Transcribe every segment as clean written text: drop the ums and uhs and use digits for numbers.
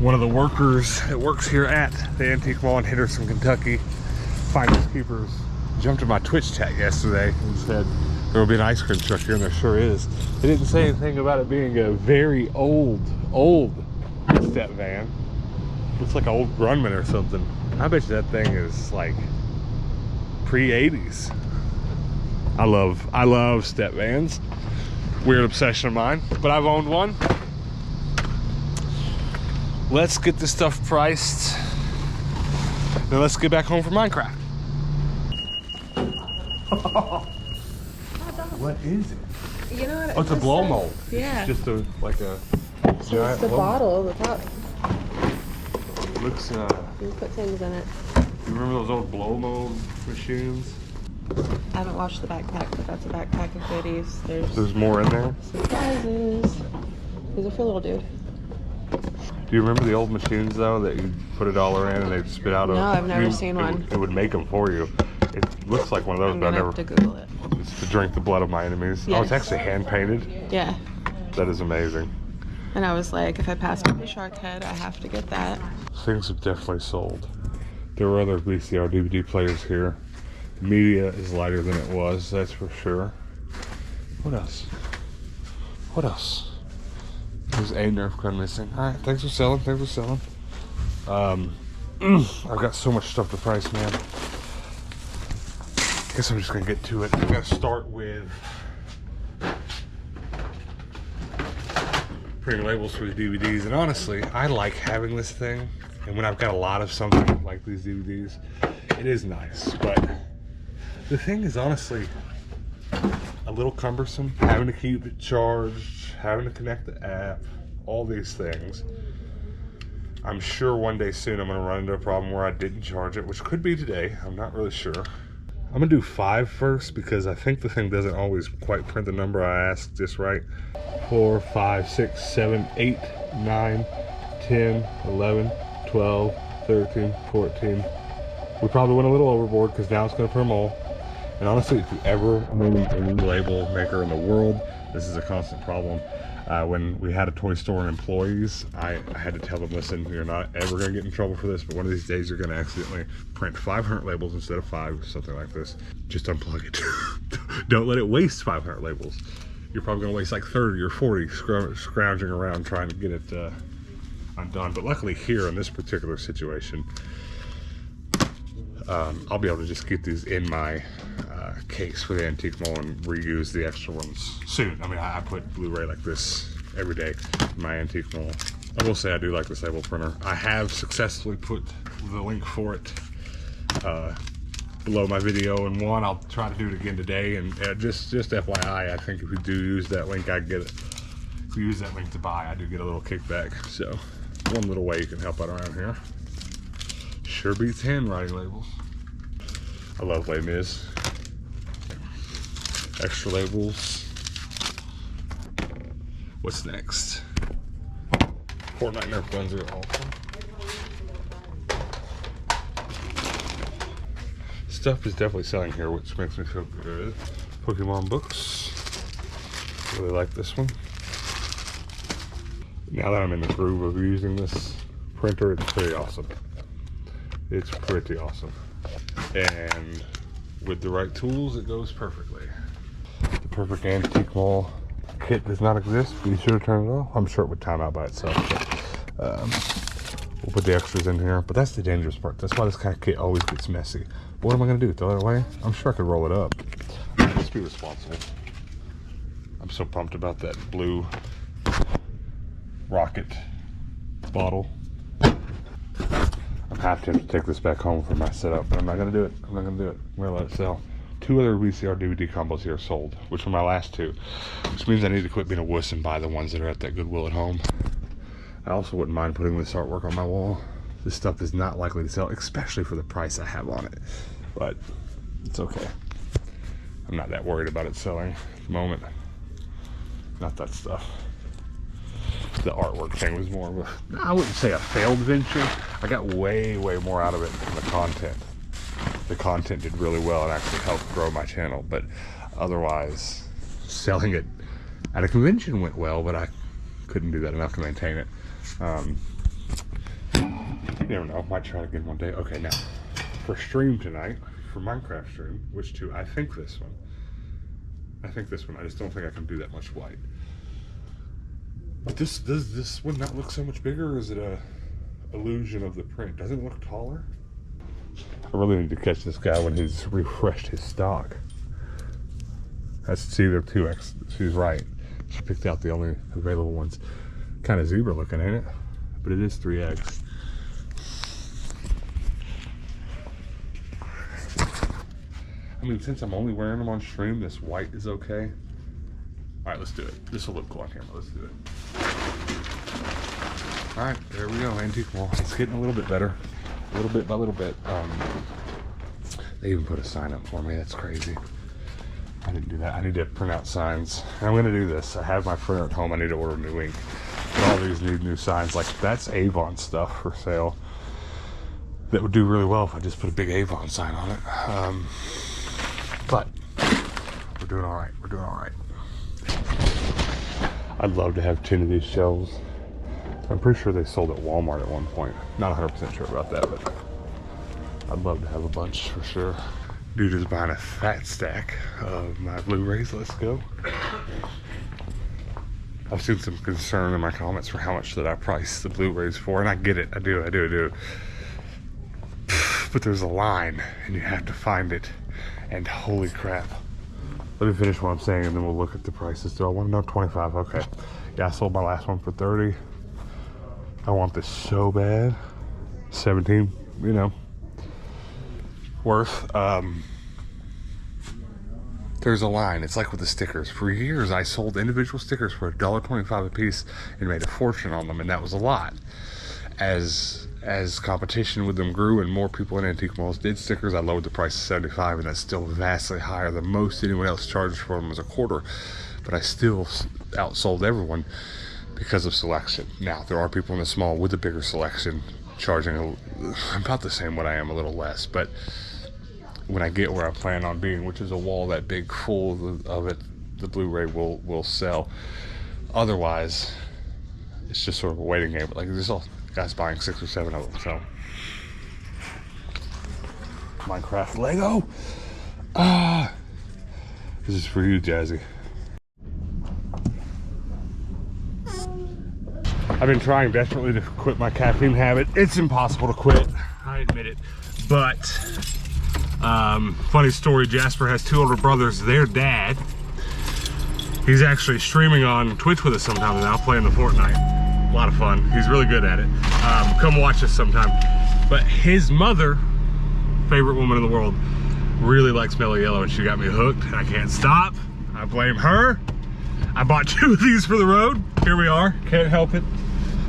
one of the workers that works here at the Antique Mall in Henderson, Kentucky, finders keepers, jumped in my Twitch chat yesterday and said there will be an ice cream truck here, and there sure is. They didn't say anything about it being a very old step van. Looks like an old Grumman or something. I bet you that thing is like pre-80s. I love step vans. Weird obsession of mine, but I've owned one. Let's get this stuff priced. Then let's get back home for Minecraft. What is it? You know what? Oh, it's a blow mold. Yeah. It's just like a giant. So it's the bottle at the top. Looks. You can put things in it. You remember those old blow mold machines? I haven't washed the backpack, but that's a backpack of goodies. There's more in there. Surprises. These are for little dude. Do you remember the old machines though that you put a dollar in and they'd spit out? No, I've never seen one. It would make them for you. It looks like one of those, but I never. have to Google it. It's to drink the blood of my enemies. Yes. Oh, it's actually hand painted. Yeah. That is amazing. And I was like, if I pass by the Shark Head, I have to get that. Things have definitely sold. There were other VCR DVD players here. Media is lighter than it was, that's for sure. What else? What else? There's a Nerf gun missing. Alright, thanks for selling, I've got so much stuff to price, man. I guess I'm just gonna get to it. I'm gonna start with printing labels for the DVDs, and honestly, I like having this thing, and when I've got a lot of something like these DVDs, it is nice, but the thing is honestly a little cumbersome, having to keep it charged, having to connect the app, all these things. I'm sure one day soon I'm gonna run into a problem where I didn't charge it, which could be today, I'm not really sure. I'm gonna do 5 first because I think the thing doesn't always quite print the number I asked just right. 4, 5, 6, 7, 8, 9, 10, 11, 12, 13, 14. We probably went a little overboard because now it's gonna print them all. And honestly, if you ever need a new label maker in the world, this is a constant problem. When we had a toy store and employees, I had to tell them, listen, you're not ever going to get in trouble for this, but one of these days you're going to accidentally print 500 labels instead of 5, something like this. Just unplug it. Don't let it waste 500 labels. You're probably going to waste like 30 or 40 scrounging around trying to get it undone. But luckily here in this particular situation, I'll be able to just get these in my case for the Antique Mall and reuse the extra ones soon. I mean, I put Blu-ray like this every day in my Antique Mall. I will say I do like this label printer. I have successfully put the link for it below my video in one. I'll try to do it again today, and just FYI, I think if you do use that link, I get it. If you use that link to buy, I do get a little kickback. So one little way you can help out around here. Sure beats handwriting labels. I love Les Mis. Extra labels. What's next? Fortnite Nerf guns are awesome. Stuff is definitely selling here, which makes me feel good. Pokemon books. Really like this one. Now that I'm in the groove of using this printer, it's pretty awesome. It's pretty awesome. And with the right tools, it goes perfectly. The perfect Antique Mall kit does not exist. Be sure to turn it off. I'm sure it would time out by itself. But, we'll put the extras in here. But that's the dangerous part. That's why this kind of kit always gets messy. But what am I going to do? Throw it away? I'm sure I could roll it up. Just be responsible. I'm so pumped about that blue rocket bottle. I'm half tempted to take this back home for my setup, but I'm not going to do it. I'm going to let it sell. 2 other VCR DVD combos here sold, which were my last 2, which means I need to quit being a wuss and buy the ones that are at that Goodwill at home. I also wouldn't mind putting this artwork on my wall. This stuff is not likely to sell, especially for the price I have on it, but it's okay. I'm not that worried about it selling at the moment. Not that stuff. The artwork thing was more of a, I wouldn't say a failed venture. I got way more out of it than the content. The content did really well and actually helped grow my channel, but otherwise selling it at a convention went well, but I couldn't do that enough to maintain it. You never know, might try it again one day. Okay, now, for stream tonight, for Minecraft stream, which two? I think this one. I just don't think I can do that much white. But does this one not look so much bigger, or is it a illusion of the print? Doesn't it look taller? I really need to catch this guy when he's refreshed his stock. That's either 2X. She's right. She picked out the only available ones. Kind of zebra looking, ain't it? But it is 3X. I mean, since I'm only wearing them on stream, this white is okay. All right, let's do it. This will look cool on camera. Let's do it. All right, there we go. Antique Mall. It's getting a little bit better. A little bit by little bit. They even put a sign up for me. That's crazy. I didn't do that. I need to print out signs. And I'm going to do this. I have my printer at home. I need to order new ink. But all these need new signs. Like, that's Avon stuff for sale. That would do really well if I just put a big Avon sign on it. But we're doing all right. We're doing all right. I'd love to have 10 of these shelves. I'm pretty sure they sold at Walmart at one point. Not 100% sure about that, but I'd love to have a bunch for sure. Dude is buying a fat stack of my Blu-rays. Let's go. I've seen some concern in my comments for how much that I price the Blu-rays for, and I get it. I do. But there's a line, and you have to find it. And holy crap. Let me finish what I'm saying, and then we'll look at the prices. Do I want to know? 25? Okay. Yeah, I sold my last one for 30. I want this so bad. 17, you know, worth. There's a line. It's like with the stickers. For years, I sold individual stickers for $1.25 a piece and made a fortune on them, and that was a lot. As competition with them grew and more people in antique malls did stickers, I lowered the price to 75, and that's still vastly higher than most anyone else charged for them as a quarter. But I still outsold everyone because of selection. Now, there are people in the small with a bigger selection charging about the same what I am, a little less. But when I get where I plan on being, which is a wall that big full of it, the Blu-ray will sell. Otherwise, it's just sort of a waiting game. But like, there's all guys buying 6 or 7 of them. So Minecraft Lego. This is for you, Jazzy. I've been trying desperately to quit my caffeine habit. It's impossible to quit, I admit it. But funny story, Jasper has 2 older brothers. Their dad, he's actually streaming on Twitch with us sometimes now, playing the Fortnite. A lot of fun. He's really good at it. Come watch us sometime. But his mother, favorite woman in the world, really likes Mellow Yellow, and she got me hooked, and I can't stop. I blame her. I bought 2 of these for the road. Here we are. Can't help it.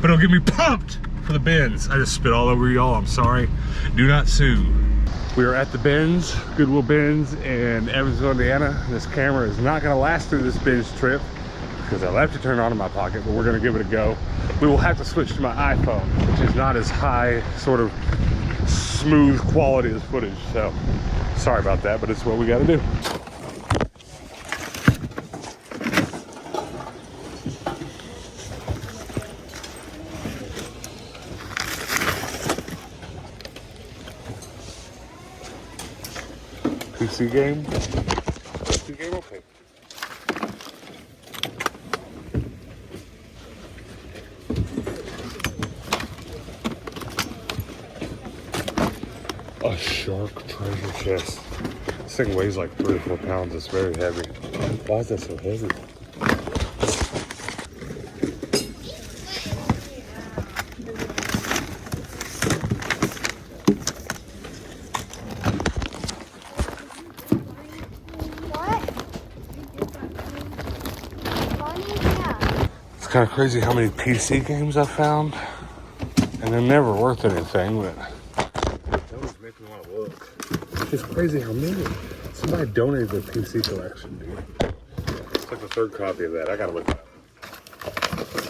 But it'll get me pumped for the bins. I just spit all over y'all. I'm sorry. Do not sue. We are at the bins, Goodwill Bins in Evansville, Indiana. This camera is not going to last through this bins trip because I left it turned on in my pocket, but we're going to give it a go. We will have to switch to my iPhone, which is not as high, sort of smooth quality as footage. So sorry about that, but it's what we got to do. PC game? PC game? Okay. A shark treasure chest. This thing weighs like 3 or 4 pounds. It's very heavy. Why is that so heavy? It's kind of crazy how many PC games I found, and they're never worth anything, but that would make me want to look. It's crazy how many. Somebody donated their PC collection, dude. It's like the 3rd copy of that. I gotta look it up.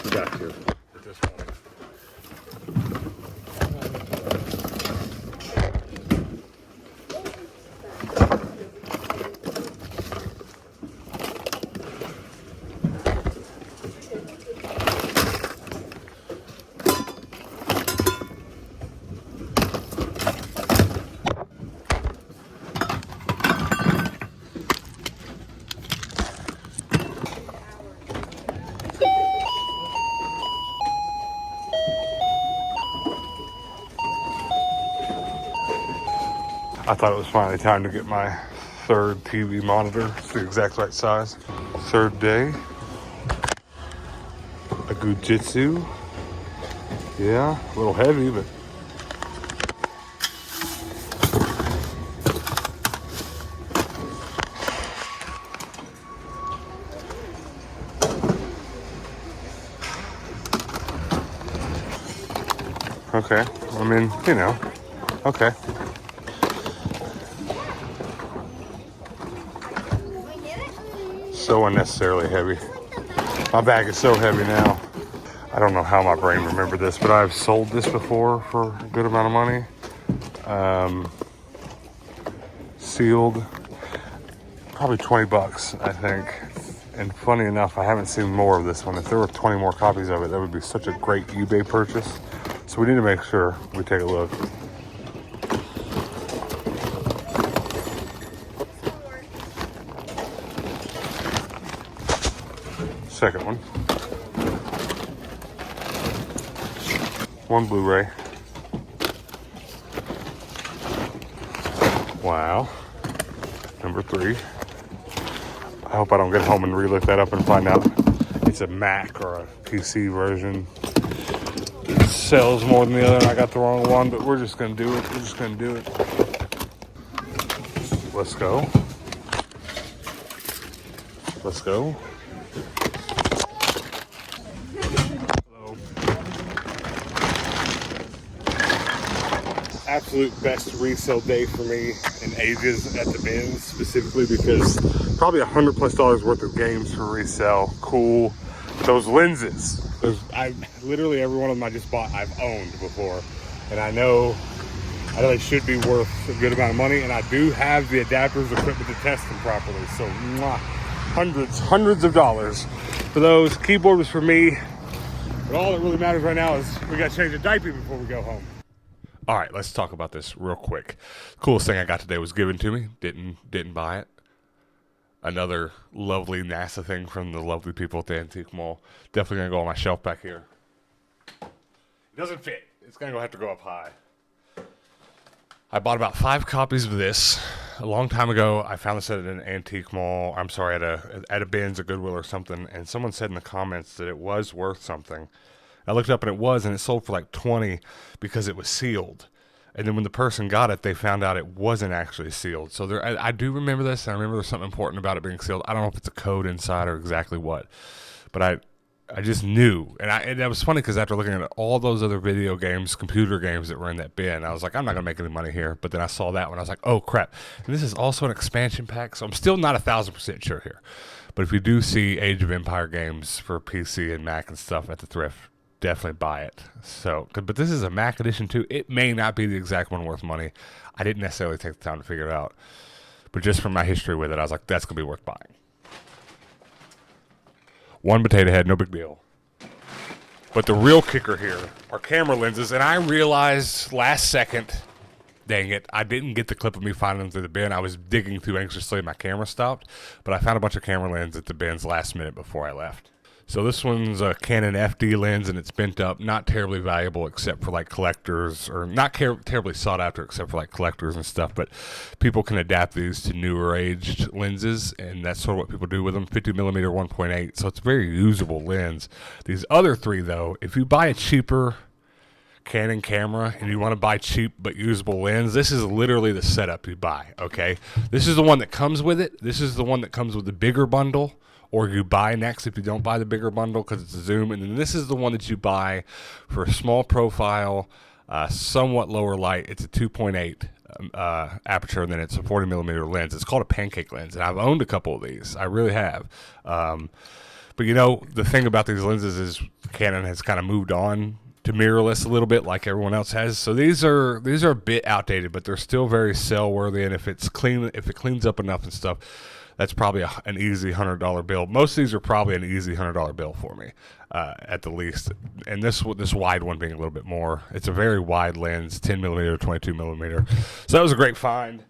You got to. At this point. I thought it was finally time to get my third TV monitor. It's the exact right size. Third day. A Gujitsu. Yeah, a little heavy, but okay. I mean, you know, okay. So unnecessarily heavy. My bag is so heavy now. I don't know how my brain remembered this, but I've sold this before for a good amount of money. Sealed, probably 20 bucks, I think. And funny enough, I haven't seen more of this one. If there were 20 more copies of it, that would be such a great eBay purchase. So we need to make sure we take a look. Second one. One Blu-ray. Wow. Number 3. I hope I don't get home and re-look that up and find out it's a Mac or a PC version. It sells more than the other and I got the wrong one, but we're just gonna do it. We're just gonna do it. Let's go. Let's go. Absolute best resale day for me in ages at the bins, specifically because probably $100+ worth of games for resale. Cool. Those lenses, literally every one of them I just bought I've owned before, and I know they should be worth a good amount of money, and I do have the adapters equipment to test them properly. So hundreds of dollars for those. Keyboard was for me, but all that really matters right now is we got to change a diaper before we go home. All right, let's talk about this real quick. Coolest thing I got today was given to me. Didn't buy it. Another lovely NASA thing from the lovely people at the Antique Mall. Definitely gonna go on my shelf back here. It doesn't fit. It's gonna have to go up high. I bought about 5 copies of this a long time ago. I found this at an antique mall. I'm sorry, at a Bins, a Goodwill or something. And someone said in the comments that it was worth something. I looked up and it was, and it sold for like 20 because it was sealed. And then when the person got it, they found out it wasn't actually sealed. So I do remember this, and I remember there's something important about it being sealed. I don't know if it's a code inside or exactly what, but I just knew. And that was funny because after looking at all those other video games, computer games that were in that bin, I was like, I'm not going to make any money here. But then I saw that one. I was like, oh, crap. And this is also an expansion pack, so I'm still not 1,000% sure here. But if you do see Age of Empire games for PC and Mac and stuff at the thrift, definitely buy it. So, but this is a Mac edition too. It may not be the exact one worth money. I didn't necessarily take the time to figure it out, but just from my history with it, I was like, that's gonna be worth buying. One potato head, no big deal. But the real kicker here are camera lenses, and I realized last second, dang it, I didn't get the clip of me finding them through the bin. I was digging through anxiously, and my camera stopped, but I found a bunch of camera lenses at the bins last minute before I left. So this one's a Canon FD lens, and it's bent up, not terribly valuable except for like collectors, or not terribly sought after except for like collectors and stuff, but people can adapt these to newer aged lenses, and that's sort of what people do with them. 50mm 1.8, so it's a very usable lens. These other 3 though, if you buy a cheaper Canon camera and you want to buy cheap but usable lens, this is literally the setup you buy, okay? This is the one that comes with it. This is the one that comes with the bigger bundle, or you buy next if you don't buy the bigger bundle because it's a zoom. And then this is the one that you buy for a small profile, somewhat lower light. It's a 2.8 aperture, and then it's a 40mm lens. It's called a pancake lens, and I've owned a couple of these. I really have. But you know, the thing about these lenses is Canon has kind of moved on to mirrorless a little bit like everyone else has. So these are a bit outdated, but they're still very sell worthy. And if it cleans up enough and stuff, that's probably an easy $100 bill. Most of these are probably an easy $100 bill for me, at the least. And this wide one being a little bit more. It's a very wide lens, 10mm, 22mm. So that was a great find.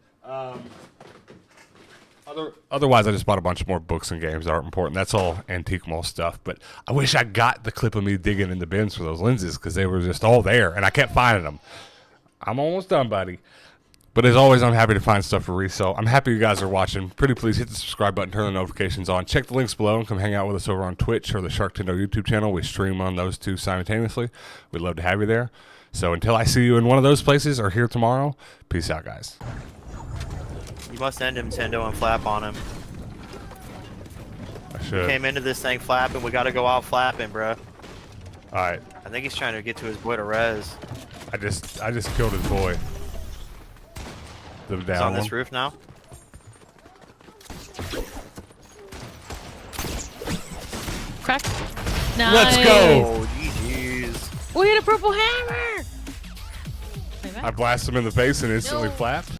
Otherwise, I just bought a bunch more books and games that aren't important. That's all Antique Mall stuff. But I wish I got the clip of me digging in the bins for those lenses because they were just all there, and I kept finding them. I'm almost done, buddy. But as always, I'm happy to find stuff for resale. I'm happy you guys are watching. Pretty please hit the subscribe button, turn the notifications on. Check the links below and come hang out with us over on Twitch or the Shark TENDO YouTube channel. We stream on those two simultaneously. We'd love to have you there. So until I see you in one of those places or here tomorrow, peace out, guys. You must end him, TENDO, and flap on him. I should. Came into this thing flapping. We got to go out flapping, bro. All right. I think he's trying to get to his boy to res. I just killed his boy. The down He's on one. this roof now. Crack. Nice. Let's go. Oh, GG's. We hit a purple hammer. I blast him in the face and instantly No. flapped.